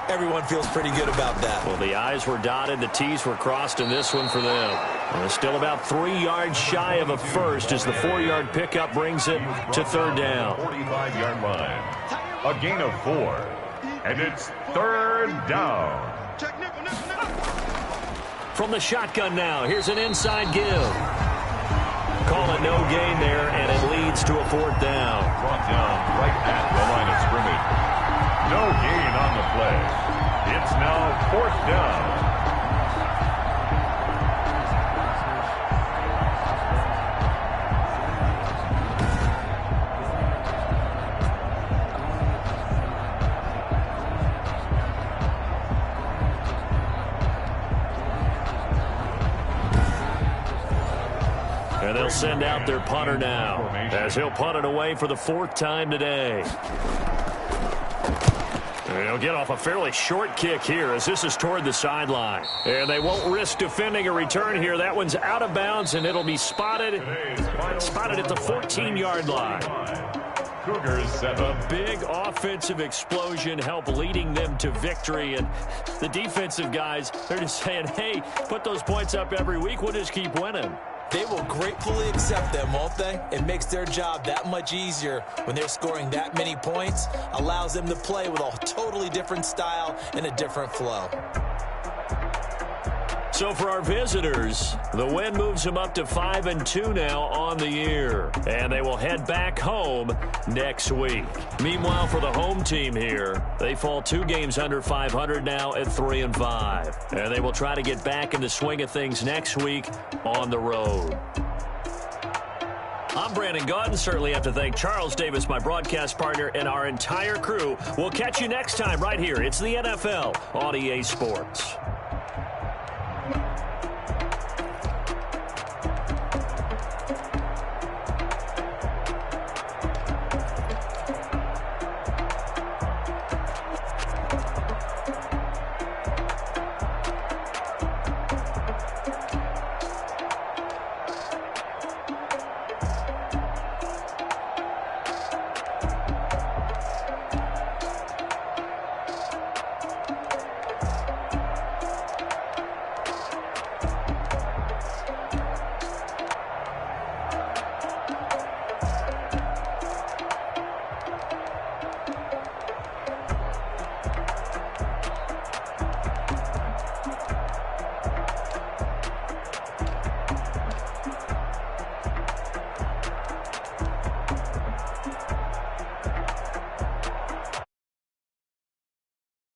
everyone feels pretty good about that. Well, the I's were dotted, the T's were crossed in this one for them. And they're still about 3 yards shy of a first as the 4-yard pickup brings it to 3rd down. 45-yard line. A gain of 4. And it's 3rd down. From the shotgun now, here's an inside give. Call it no gain there, and it leads to a 4th down. Brought down right at the line of scrimmage. No gain on the play. It's now 4th down. And they'll send out their punter now as he'll punt it away for the 4th time today. And he'll get off a fairly short kick here as this is toward the sideline. And they won't risk defending a return here. That one's out of bounds, and it'll be spotted at the 14-yard line. Cougars 7. A big offensive explosion help leading them to victory. And the defensive guys, they're just saying, hey, put those points up every week. We'll just keep winning. They will gratefully accept them, won't they? It makes their job that much easier when they're scoring that many points. Allows them to play with a totally different style and a different flow. So for our visitors, the win moves them up to 5-2 now on the year. And they will head back home next week. Meanwhile, for the home team here, they fall 2 games under 500 now at 3-5. And they will try to get back in the swing of things next week on the road. I'm Brandon Gaudin. Certainly have to thank Charles Davis, my broadcast partner, and our entire crew. We'll catch you next time right here. It's the NFL on EA Sports.